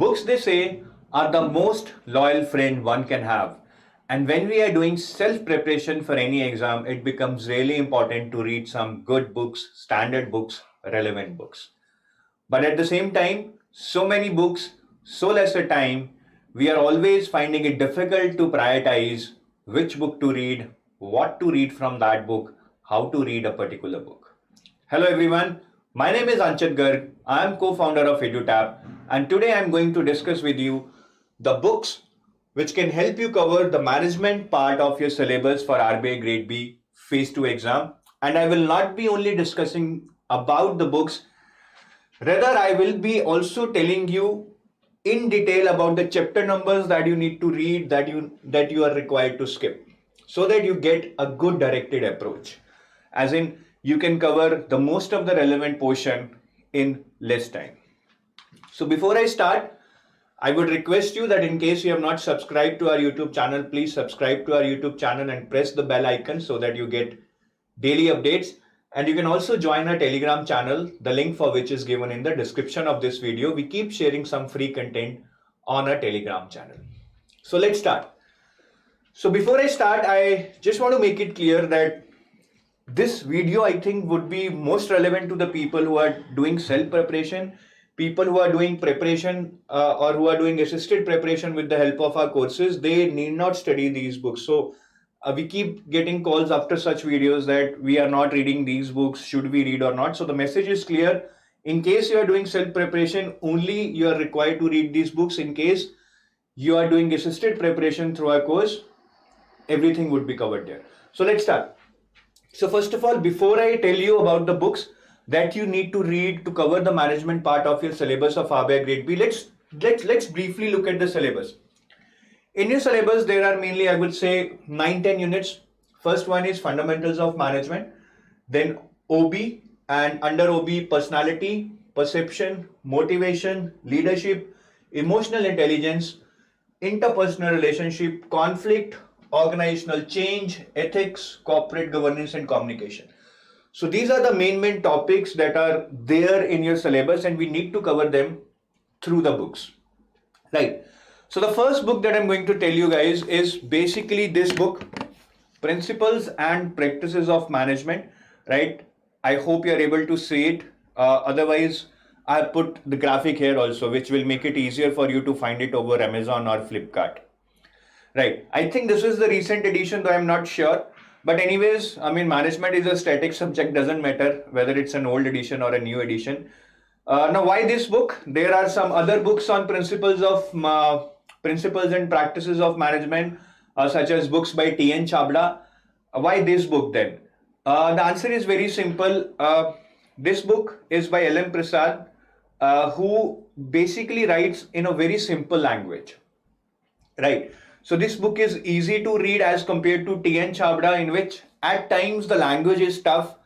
Books, they say, are the most loyal friend one can have. And when we are doing self preparation for any exam, it becomes really important to read some good books, standard books, relevant books. But at the same time, so many books, so lesser time, we are always finding it difficult to prioritize which book to read, what to read from that book, how to read a particular book. Hello everyone, my name is Anchit Garg. I am co-founder of EduTap, and today I am going to discuss with you the books which can help you cover the management part of your syllabus for RBI Grade B Phase 2 exam. And I will not be only discussing about the books, rather I will be also telling you in detail about the chapter numbers that you need to read, that you are required to skip, so that you get a good directed approach. As in, you can cover the most of the relevant portion in less time. So before I start, I would request you that in case you have not subscribed to our YouTube channel, please subscribe to our YouTube channel and press the bell icon so that you get daily updates. And you can also join our Telegram channel, the link for which is given in the description of this video. We keep sharing some free content on our Telegram channel. So let's start. So before I start, I just want to make it clear that this video, I think, would be most relevant to the people who are doing self-preparation, people who are doing preparation or who are doing assisted preparation with the help of our courses. They need not study these books. So we keep getting calls after such videos that we are not reading these books, should we read or not? So the message is clear. In case you are doing self-preparation, only you are required to read these books. In case you are doing assisted preparation through our course, everything would be covered there. So let's start. So first of all, before I tell you about the books that you need to read to cover the management part of your syllabus of RBI Grade B, let's briefly look at the syllabus. In your syllabus, there are mainly, I would say, 9-10 units. First one is Fundamentals of Management, then OB, and under OB, Personality, Perception, Motivation, Leadership, Emotional Intelligence, Interpersonal Relationship, Conflict, Organizational Change, Ethics, Corporate Governance, and Communication. So these are the main topics that are there in your syllabus, and we need to cover them through the books, right? So the first book that I'm going to tell you guys is basically this book, Principles and Practices of Management, right? I hope you're able to see it. Otherwise, I put the graphic here also, which will make it easier for you to find it over Amazon or Flipkart, right? I think this is the recent edition, though I'm not sure. But anyways, I mean, management is a static subject, doesn't matter whether it's an old edition or a new edition. Now, why this book? There are some other books on principles and practices of management, such as books by T.N. Chabda. Why this book then? The answer is very simple. This book is by L.M. Prasad, who basically writes in a very simple language, right? So this book is easy to read as compared to T.N. Chabda, in which at times the language is tough.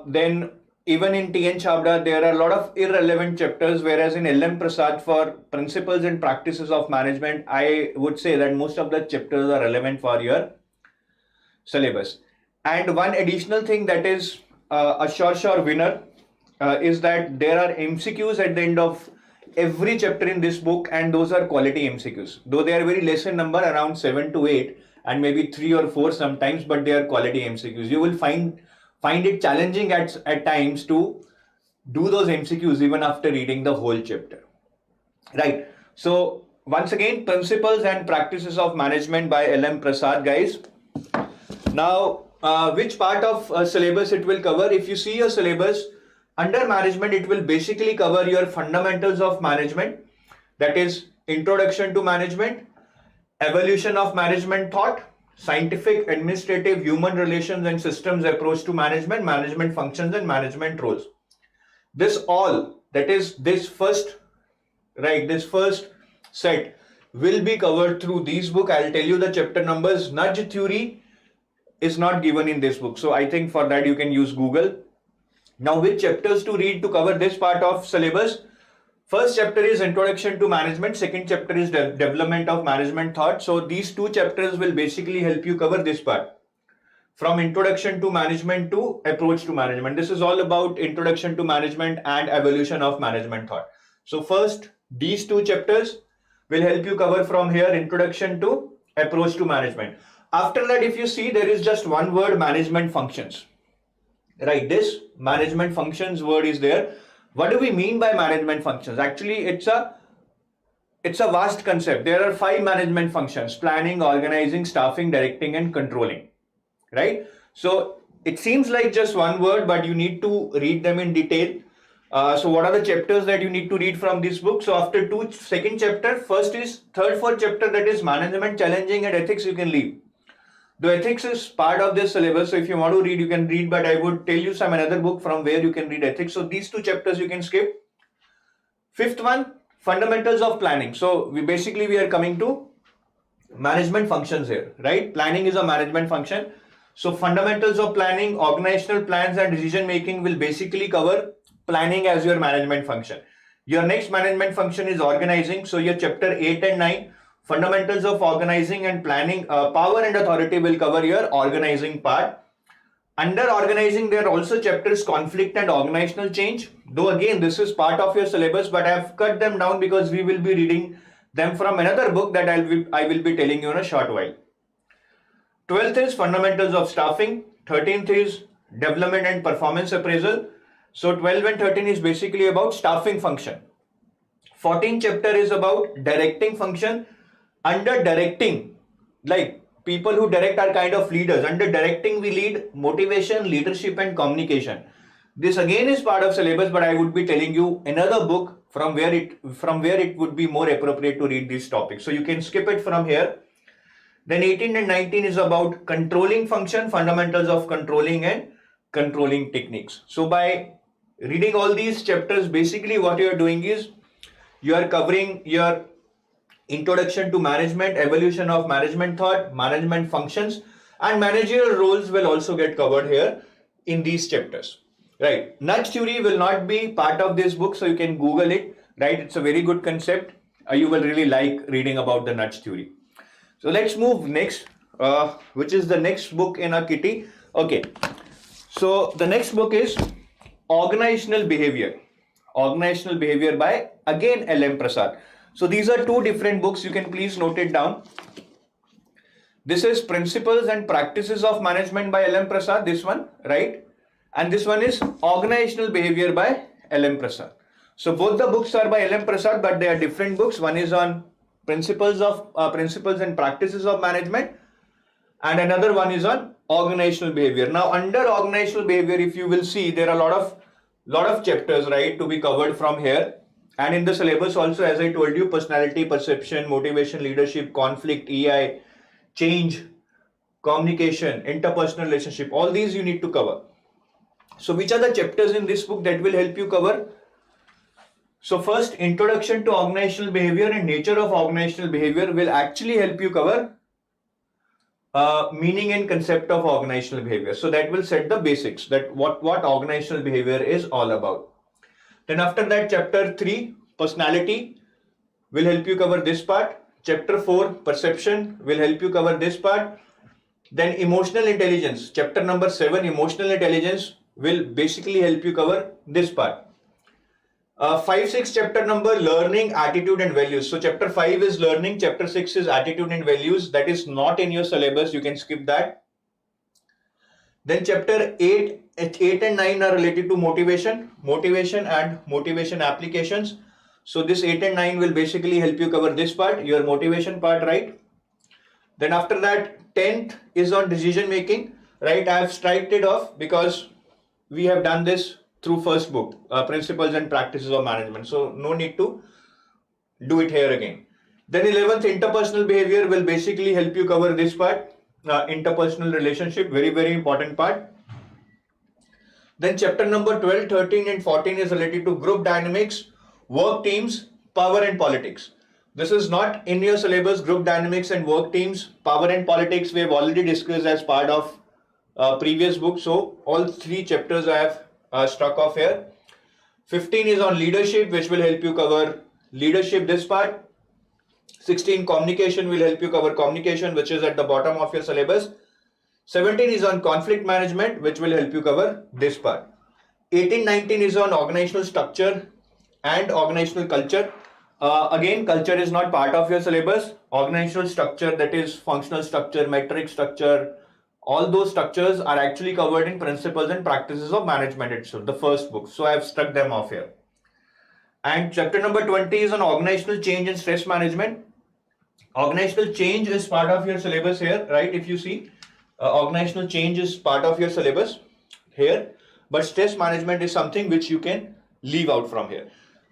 Then even in T.N. Chabda, there are a lot of irrelevant chapters, whereas in L.M. Prasad, for Principles and Practices of Management, I would say that most of the chapters are relevant for your syllabus. And one additional thing that is a sure winner is that there are MCQs at the end of every chapter in this book, and those are quality MCQs. Though they are very less in number, around 7 to 8, and maybe 3 or 4 sometimes, but they are quality MCQs. You will find it challenging at times to do those MCQs even after reading the whole chapter, right? So once again, Principles and Practices of Management by L.M. Prasad, guys. Now, which part of syllabus it will cover? If you see your syllabus, under management, it will basically cover your fundamentals of management, that is introduction to management, evolution of management thought, scientific, administrative, human relations and systems approach to management, management functions and management roles. This all, that is this first set will be covered through these book. I'll tell you the chapter numbers. Nudge theory is not given in this book, so I think for that you can use Google. Now, which chapters to read to cover this part of syllabus? First chapter is Introduction to Management. Second chapter is Development of Management Thought. So these two chapters will basically help you cover this part. From Introduction to Management to Approach to Management. This is all about Introduction to Management and Evolution of Management Thought. So first These two chapters will help you cover from here introduction to approach to management. After that, if you see, there is just one word, management functions. Right, this management functions word is there. What do we mean by management functions? Actually, it's a vast concept. There are 5 management functions: planning, organizing, staffing, directing, and controlling. Right? So it seems like just one word, but you need to read them in detail. So what are the chapters that you need to read from this book? So after second chapter, first is third, fourth chapter, that is management, challenging, and ethics, you can leave. The ethics is part of this syllabus, so if you want to read, you can read, but I would tell you some another book from where you can read ethics. So these 2 chapters you can skip. Fifth one, fundamentals of planning. So we are coming to management functions here, right? Planning is a management function. So fundamentals of planning, organizational plans and decision making will basically cover planning as your management function. Your next management function is organizing. So your chapter 8 and 9, fundamentals of organizing and planning, power and authority, will cover your organizing part. Under organizing, there are also chapters conflict and organizational change. Though again, this is part of your syllabus, but I have cut them down because we will be reading them from another book that I will be telling you in a short while. 12th is fundamentals of staffing. 13th is development and performance appraisal. So 12 and 13 is basically about staffing function. 14th chapter is about directing function. Under directing, like people who direct are kind of leaders. Under directing, we lead motivation, leadership, and communication. This again is part of syllabus, but I would be telling you another book from where it would be more appropriate to read these topics. So you can skip it from here. Then 18 and 19 is about controlling function, fundamentals of controlling, and controlling techniques. So by reading all these chapters, basically what you are doing is you are covering your introduction to management, evolution of management thought, management functions, and managerial roles will also get covered here in these chapters. Right. Nudge theory will not be part of this book, so you can Google it. Right. It's a very good concept. You will really like reading about the nudge theory. So let's move next, which is the next book in our kitty. Okay. So the next book is Organizational Behavior. Organizational Behavior by again L.M. Prasad. So these are 2 different books. You can please note it down. This is Principles and Practices of Management by L.M. Prasad, this one, right? And this one is Organizational Behavior by L.M. Prasad. So both the books are by L.M. Prasad, but they are different books. One is on Principles and Practices of Management, and another one is on Organizational Behavior. Now under Organizational Behavior, if you will see, there are a lot of chapters, right, to be covered from here. And in the syllabus also, as I told you, personality, perception, motivation, leadership, conflict, EI, change, communication, interpersonal relationship, all these you need to cover. So which are the chapters in this book that will help you cover? So first, introduction to organizational behavior and nature of organizational behavior will actually help you cover meaning and concept of organizational behavior. So that will set the basics, that what organizational behavior is all about. Then after that, chapter 3, personality, will help you cover this part. Chapter 4, perception, will help you cover this part. Then emotional intelligence, chapter number 7, emotional intelligence, will basically help you cover this part. 5, 6 chapter number, learning, attitude and values. So chapter 5 is learning, chapter 6 is attitude and values. That is not in your syllabus, you can skip that. Then chapter 8 and 9 are related to motivation and motivation applications. So this 8 and 9 will basically help you cover this part, your motivation part, right? Then after that, 10th is on decision making, right? I have striked it off because we have done this through first book, Principles and Practices of Management. So no need to do it here again. Then 11th, interpersonal behavior, will basically help you cover this part, interpersonal relationship, very, very important part. Then chapter number 12, 13 and 14 is related to group dynamics, work teams, power and politics. This is not in your syllabus, group dynamics and work teams, power and politics. We have already discussed as part of previous book. So all 3 chapters I have struck off here. 15 is on leadership, which will help you cover leadership, this part. 16, communication, will help you cover communication, which is at the bottom of your syllabus. 17 is on conflict management, which will help you cover this part. 18, 19 is on organizational structure and organizational culture. Again, culture is not part of your syllabus. Organizational structure, that is functional structure, metric structure, all those structures are actually covered in Principles and Practices of Management itself, the first book. So I have struck them off here. And chapter number 20 is on organizational change and stress management. Organizational change is part of your syllabus here, right? If you see, organizational change is part of your syllabus here, but stress management is something which you can leave out from here.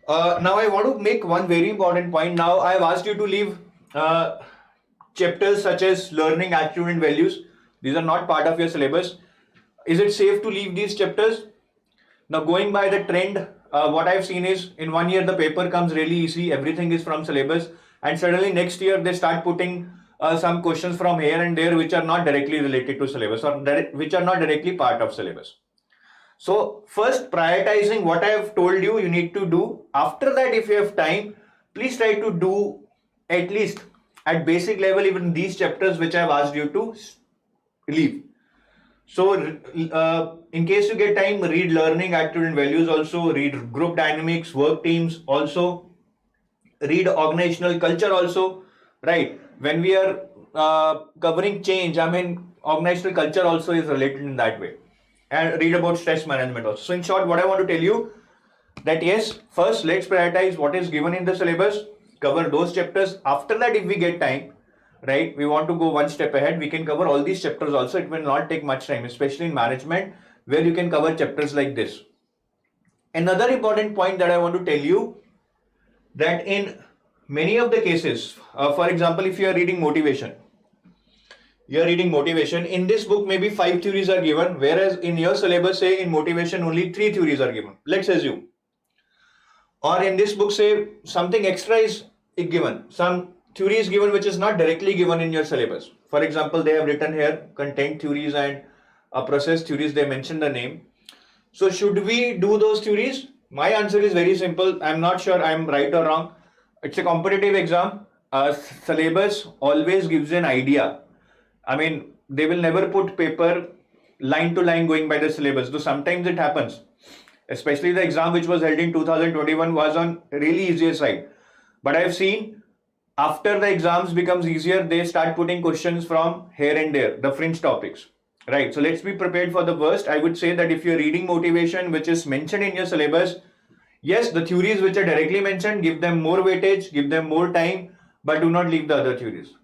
Now I want to make one very important point. Now I have asked you to leave chapters such as learning, attitude and values. These are not part of your syllabus. Is it safe to leave these chapters? Now going by the trend, what I've seen is in 1 year the paper comes really easy, everything is from syllabus, and suddenly next year they start putting some questions from here and there which are not directly related to syllabus or which are not directly part of syllabus. So first, prioritizing what I have told you, you need to do. After that, if you have time, please try to do at least at basic level even these chapters which I have asked you to leave. So in case you get time, read learning, attitude and values also, read group dynamics, work teams also, read organizational culture also, right? When we are covering change, I mean, organizational culture also is related in that way. And read about stress management also. So in short, what I want to tell you that yes, first let's prioritize what is given in the syllabus, cover those chapters. After that, if we get time, right, we want to go one step ahead, we can cover all these chapters also. It will not take much time, especially in management, where you can cover chapters like this. Another important point that I want to tell you, that in many of the cases, for example, if you are reading motivation, in this book maybe 5 theories are given, whereas in your syllabus say in motivation only 3 theories are given, let's assume. Or in this book say something extra is given, some theory is given which is not directly given in your syllabus. For example, they have written here content theories and process theories, they mention the name. So should we do those theories? My answer is very simple. I'm not sure I'm right or wrong. It's a competitive exam. Syllabus always gives an idea. I mean, they will never put paper line to line going by the syllabus. Though sometimes it happens. Especially the exam which was held in 2021 was on really easier side. But I've seen after the exams becomes easier, they start putting questions from here and there, the fringe topics. Right. So let's be prepared for the worst. I would say that if you're reading motivation, which is mentioned in your syllabus, yes, the theories which are directly mentioned, give them more weightage, give them more time, but do not leave the other theories.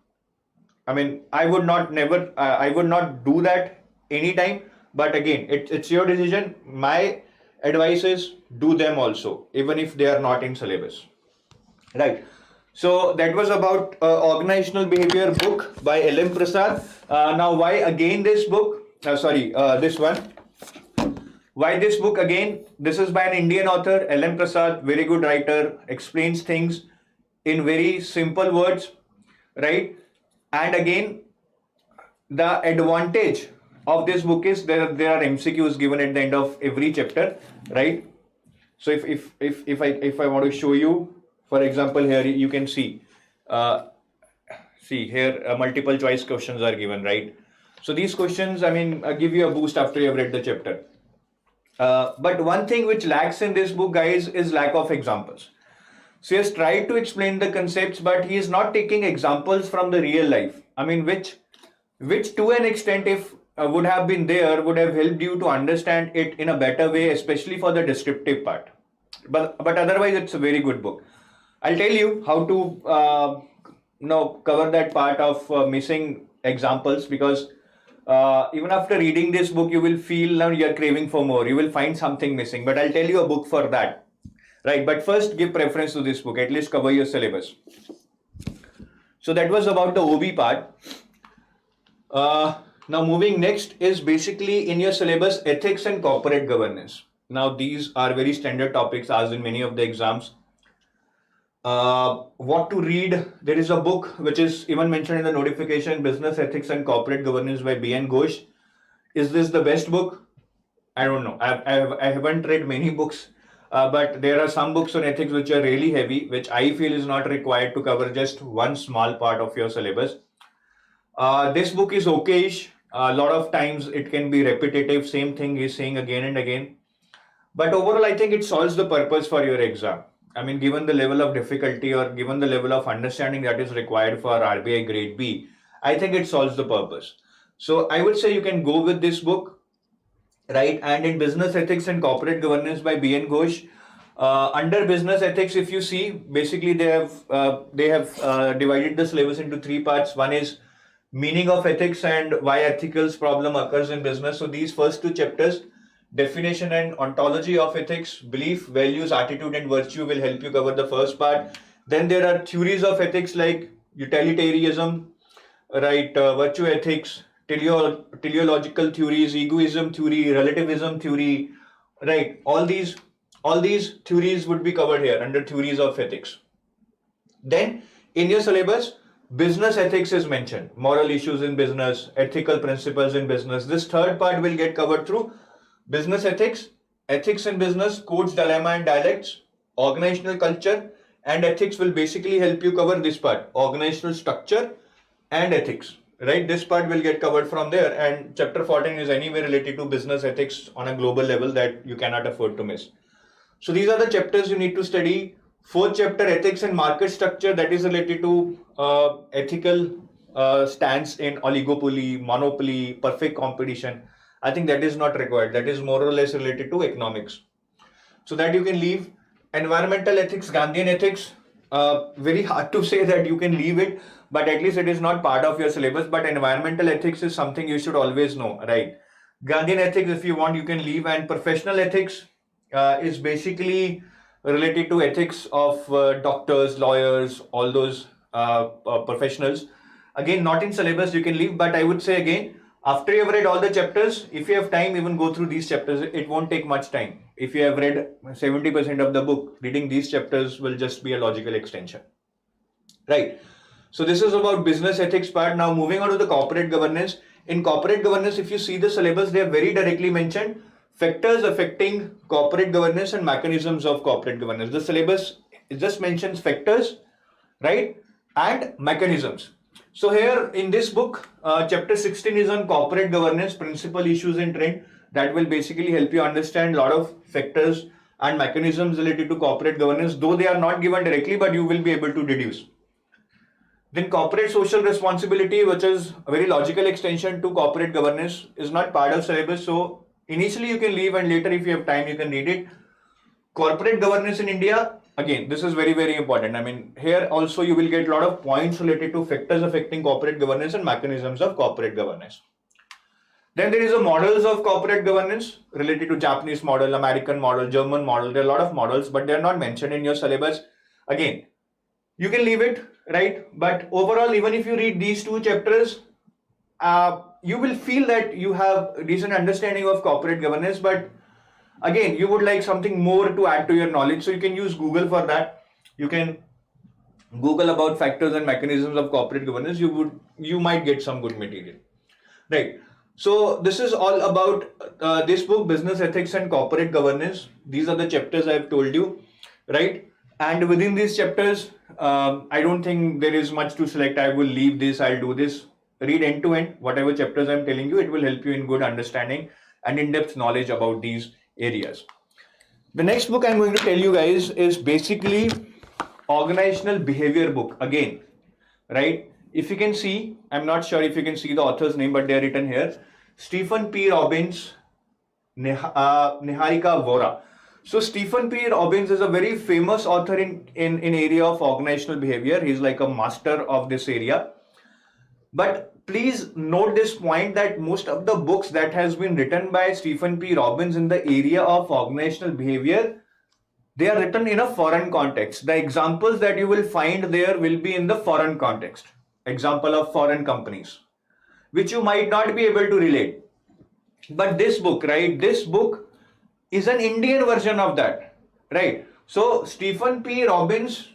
I mean, I would not do that anytime. But again, it's your decision. My advice is do them also, even if they are not in syllabus. Right. So that was about organizational behavior book by L.M. Prasad. Now, why again this book? This one. Why this book again? This is by an Indian author, L.M. Prasad, very good writer, explains things in very simple words, right? And again, the advantage of this book is there are MCQs given at the end of every chapter, right? So if I want to show you, for example, here you can see here multiple choice questions are given, right? So these questions, I mean, give you a boost after you have read the chapter. But one thing which lacks in this book, guys, is lack of examples. So he has tried to explain the concepts, but he is not taking examples from the real life. I mean, which to an extent, if would have been there, would have helped you to understand it in a better way, especially for the descriptive part. But otherwise, it's a very good book. I'll tell you how to cover that part of missing examples, because even after reading this book, you will feel now you're craving for more. You will find something missing, but I'll tell you a book for that. Right, but first give preference to this book, at least cover your syllabus. So that was about the OB part. Now moving next is basically in your syllabus, ethics and corporate governance. Now these are very standard topics as in many of the exams. What to read? There is a book which is even mentioned in the notification, Business Ethics and Corporate Governance by B.N. Ghosh. Is this the best book? I don't know. I haven't read many books. But there are some books on ethics which are really heavy, which I feel is not required to cover just one small part of your syllabus. This book is okayish. A lot of times it can be repetitive, same thing is saying again and again. But overall, I think it solves the purpose for your exam. I mean, given the level of difficulty or given the level of understanding that is required for RBI grade B, I think it solves the purpose. So I would say you can go with this book, right? And in Business Ethics and Corporate Governance by B.N. Ghosh, under business ethics, if you see, basically they have divided the syllabus into three parts. One is meaning of ethics and why ethicals problem occurs in business. So these first two chapters, definition and ontology of ethics, belief, values, attitude, and virtue, will help you cover the first part. Then there are theories of ethics like utilitarianism, right? Virtue ethics, teleological theories, egoism theory, relativism theory, right? All these theories would be covered here under theories of ethics. Then in your syllabus, business ethics is mentioned, moral issues in business, ethical principles in business. This third part will get covered through business ethics, ethics in business, codes, dilemma and dialects, organizational culture, and ethics will basically help you cover this part, organizational structure and ethics, right? This part will get covered from there, and chapter 14 is anyway related to business ethics on a global level that you cannot afford to miss. So these are the chapters you need to study. Fourth chapter, ethics and market structure, that is related to ethical stance in oligopoly, monopoly, perfect competition. I think that is not required. That is more or less related to economics. So that you can leave. Environmental ethics, Gandhian ethics, very hard to say that you can leave it, but at least it is not part of your syllabus. But environmental ethics is something you should always know, right? Gandhian ethics, if you want, you can leave. And professional ethics is basically related to ethics of doctors, lawyers, all those professionals. Again, not in syllabus, you can leave, but I would say again, after you have read all the chapters, if you have time, even go through these chapters. It won't take much time. If you have read 70% of the book, reading these chapters will just be a logical extension, right? So this is about business ethics part. Now moving on to the corporate governance. In corporate governance, if you see the syllabus, they are very directly mentioned factors affecting corporate governance and mechanisms of corporate governance. The syllabus just mentions factors, right, and mechanisms. So here in this book, chapter 16 is on corporate governance, principal issues and trend. That will basically help you understand a lot of factors and mechanisms related to corporate governance, though they are not given directly, but you will be able to deduce. Then corporate social responsibility, which is a very logical extension to corporate governance, is not part of syllabus. So initially you can leave, and later if you have time you can read it. Corporate governance in India, again, this is very, very important. I mean, here also you will get a lot of points related to factors affecting corporate governance and mechanisms of corporate governance. Then there is a models of corporate governance related to Japanese model, American model, German model. There are a lot of models, but they are not mentioned in your syllabus. Again, you can leave it, right? But overall, even if you read these two chapters, you will feel that you have a decent understanding of corporate governance, but again, you would like something more to add to your knowledge. So you can use Google for that. You can Google about factors and mechanisms of corporate governance. You might get some good material, right? So this is all about this book, Business Ethics and Corporate Governance. These are the chapters I have told you, right? And within these chapters, I don't think there is much to select. I will leave this, I'll do this. Read end to end, whatever chapters I'm telling you, it will help you in good understanding and in-depth knowledge about these areas. The next book I'm going to tell you guys is basically organizational behavior book again, right? If you can see, I'm not sure if you can see the author's name, but they're written here. Stephen P. Robbins, Niharika Vora. So Stephen P. Robbins is a very famous author in area of organizational behavior. He's like a master of this area. But please note this point that most of the books that has been written by Stephen P. Robbins in the area of organizational behavior, they are written in a foreign context. The examples that you will find there will be in the foreign context. Example of foreign companies, which you might not be able to relate. But this book, right? This book is an Indian version of that, right? So Stephen P. Robbins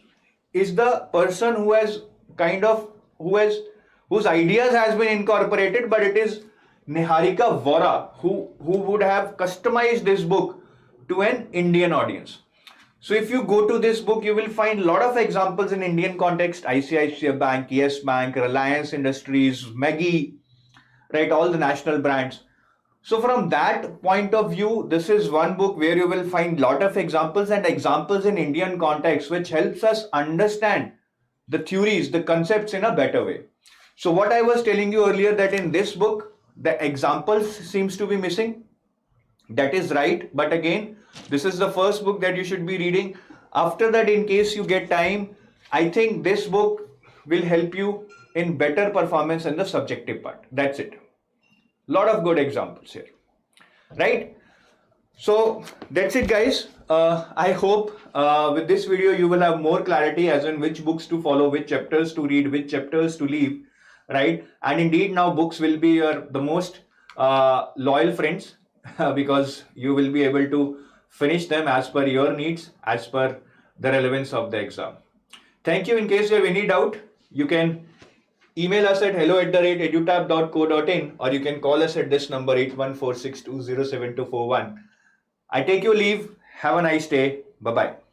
is the person who has whose ideas has been incorporated, but it is Niharika Vora who would have customized this book to an Indian audience. So if you go to this book, you will find a lot of examples in Indian context: ICICI Bank, Yes Bank, Reliance Industries, Maggi, right? All the national brands. So from that point of view, this is one book where you will find lot of examples and examples in Indian context, which helps us understand the theories, the concepts in a better way. So what I was telling you earlier, that in this book, the examples seems to be missing. That is right. But again, this is the first book that you should be reading. After that, in case you get time, I think this book will help you in better performance in the subjective part. That's it. Lot of good examples here, right? So that's it, guys. I hope with this video you will have more clarity as in which books to follow, which chapters to read, which chapters to leave, right? And indeed now books will be the most loyal friends because you will be able to finish them as per your needs, as per the relevance of the exam. Thank you. In case you have any doubt, you can email us at hello@edutab.co.in or you can call us at this number 8146207241. I take your leave. Have a nice day. Bye-bye.